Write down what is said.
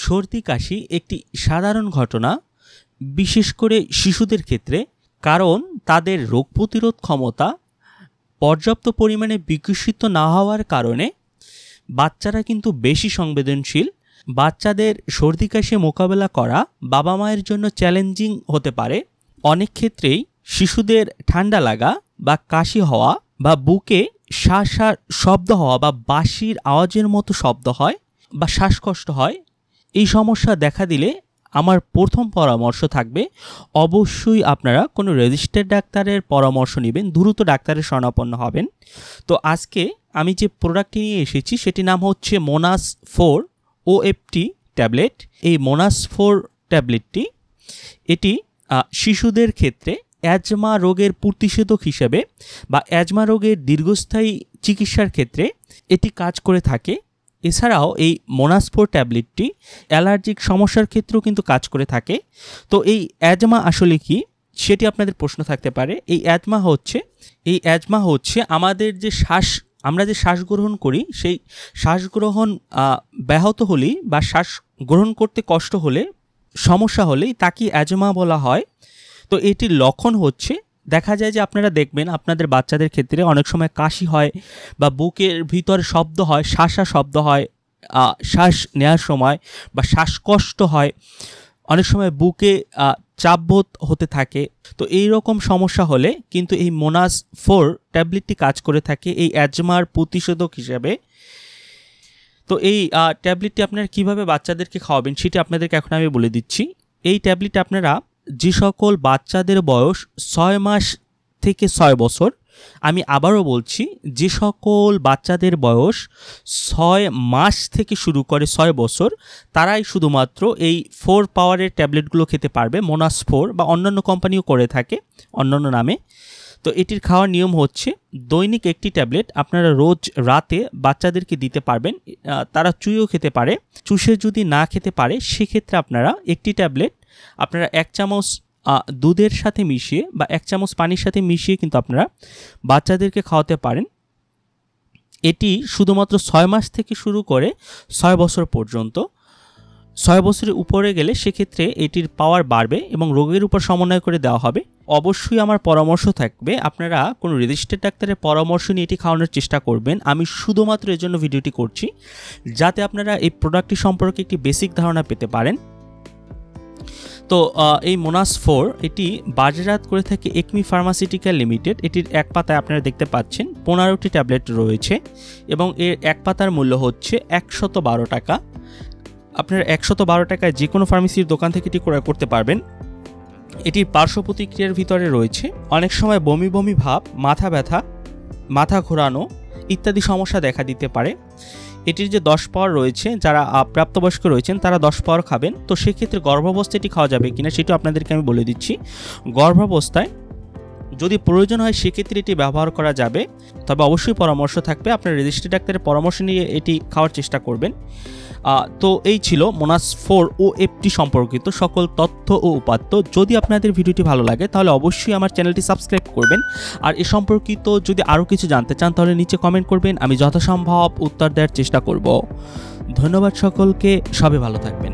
সর্দি কাশি একটি সাধারণ ঘটনা, বিশেষ করে শিশুদের ক্ষেত্রে, কারণ তাদের রোগ প্রতিরোধ ক্ষমতা পর্যাপ্ত পরিমাণে বিকশিত না হওয়ার কারণে বাচ্চারা কিন্তু বেশি সংবেদনশীল। বাচ্চাদের সর্দি কাশি মোকাবেলা করা বাবা মায়ের জন্য চ্যালেঞ্জিং হতে পারে। অনেক ক্ষেত্রেই শিশুদের ঠান্ডা লাগা বা কাশি হওয়া বা বুকে শ্বাস শব্দ হওয়া বা বাঁশির আওয়াজের মতো শব্দ হয় বা শ্বাসকষ্ট হয়। এই সমস্যা দেখা দিলে আমার প্রথম পরামর্শ থাকবে অবশ্যই আপনারা কোনো রেজিস্টার্ড ডাক্তারের পরামর্শ নেবেন, দ্রুত ডাক্তারের শরণাপন্ন হবেন। তো আজকে আমি যে প্রোডাক্টটি নিয়ে এসেছি সেটির নাম হচ্ছে মোনাস 4 OFT ট্যাবলেট। এই মোনাস 4 ট্যাবলেটটি এটি শিশুদের ক্ষেত্রে অ্যাজমা রোগের প্রতিষেধক হিসেবে বা অ্যাজমা রোগের দীর্ঘস্থায়ী চিকিৎসার ক্ষেত্রে এটি কাজ করে থাকে। এছাড়াও এই মোনাস 4 ট্যাবলেটটি অ্যালার্জিক সমস্যার ক্ষেত্রেও কিন্তু কাজ করে থাকে। তো এই অ্যাজমা আসলে কি সেটি আপনাদের প্রশ্ন থাকতে পারে। এই অ্যাজমা হচ্ছে আমাদের যে আমরা যে শ্বাস গ্রহণ করি, সেই শ্বাস গ্রহণ ব্যাহত হলেই বা শ্বাস গ্রহণ করতে কষ্ট হলে, সমস্যা হলেই তাকে অ্যাজমা বলা হয়। তো এটির লক্ষণ হচ্ছে, দেখা যায় যে আপনারা দেখবেন আপনাদের বাচ্চাদের ক্ষেত্রে অনেক সময় কাশি হয় বা বুকের ভিতরে শব্দ হয়, শব্দ হয় শ্বাস নেওয়ার সময়, বা শ্বাসকষ্ট হয়, অনেক সময় বুকে চাপবোধ হতে থাকে। তো এই রকম সমস্যা হলে কিন্তু এই মোনাস 4 ট্যাবলেটটি কাজ করে থাকে এই অ্যাজমার প্রতিষেধক হিসেবে। তো এই ট্যাবলেটটি আপনারা কীভাবে বাচ্চাদেরকে খাওয়াবেন সেটি আপনাদেরকে এখন আমি বলে দিচ্ছি। এই ট্যাবলেট আপনারা যে সকল বাচ্চাদের বয়স 6 মাস থেকে 6 বছর, আমি আবারও বলছি, যে সকল বাচ্চাদের বয়স 6 মাস থেকে শুরু করে 6 বছর, তারাই শুধুমাত্র এই 4 পাওয়ারের ট্যাবলেটগুলো খেতে পারবে। মোনাস 4 বা অন্যান্য কোম্পানিও করে থাকে অন্যান্য নামে। তো এটির খাওয়ার নিয়ম হচ্ছে দৈনিক একটি ট্যাবলেট আপনারা রোজ রাতে বাচ্চাদেরকে দিতে পারবেন। তারা চুইও খেতে পারে। চুষে যদি না খেতে পারে সেক্ষেত্রে আপনারা একটি ট্যাবলেট আপনারা 1 চামচ দুধের সাথে মিশিয়ে বা 1 চামচ পানির সাথে মিশিয়ে কিন্তু আপনারা বাচ্চাদেরকে খাওয়াতে পারেন। এটি শুধুমাত্র 6 মাস থেকে শুরু করে 6 বছর পর্যন্ত। 6 বছরের উপরে গেলে সেক্ষেত্রে এটির পাওয়ার বাড়বে এবং রোগের উপর সমন্বয় করে দেওয়া হবে। অবশ্যই আমার পরামর্শ থাকবে আপনারা কোনো রেজিস্টার্ড ডাক্তারের পরামর্শ নিয়ে এটি খাওয়ানোর চেষ্টা করবেন। আমি শুধুমাত্র এর জন্য ভিডিওটি করছি যাতে আপনারা এই প্রোডাক্টটি সম্পর্কে একটি বেসিক ধারণা পেতে পারেন। তো এই মোনাস 4 এটি বাজারজাত করে থাকে একমি ফার্মাসিউটিক্যাল লিমিটেড। এটির এক পাতায় আপনারা দেখতে পাচ্ছেন 15টি ট্যাবলেট রয়েছে এবং এর এক পাতার মূল্য হচ্ছে 112 টাকা। আপনারা 112 টাকায় যে কোনো ফার্মেসির দোকান থেকে এটি ক্রয় করতে পারবেন। এটির পার্শ্ব প্রতিক্রিয়ার ভিতরে রয়েছে অনেক সময় বমি বমি ভাব, মাথা ব্যথা, মাথা ঘোরানো ইত্যাদি সমস্যা দেখা দিতে পারে। এটির যে 10 পাওয়ার রয়েছে, যারা প্রাপ্তবয়স্ক রয়েছেন তারা 10 পাওয়ার খাবেন। তো সেক্ষেত্রে গর্ভাবস্থায় এটি খাওয়া যাবে কিনা সেটিও আপনাদেরকে আমি বলে দিচ্ছি। গর্ভাবস্থায় যদি প্রয়োজন হয় সেক্ষেত্রে এটি ব্যবহার করা যাবে, তবে অবশ্যই পরামর্শ থাকবে আপনার রেজিস্টার্ড ডাক্তারের পরামর্শ নিয়ে এটি খাওয়ার চেষ্টা করবেন। তো এই ছিল মোনাস 4 OFT সম্পর্কিত সকল তথ্য ও উপাত্ত। যদি আপনাদের ভিডিওটি ভালো লাগে তাহলে অবশ্যই আমার চ্যানেলটি সাবস্ক্রাইব করবেন। আর এ সম্পর্কিত যদি আরও কিছু জানতে চান তাহলে নিচে কমেন্ট করবেন, আমি যথাসম্ভব উত্তর দেওয়ার চেষ্টা করব। ধন্যবাদ সকলকে, সবাই ভালো থাকবেন।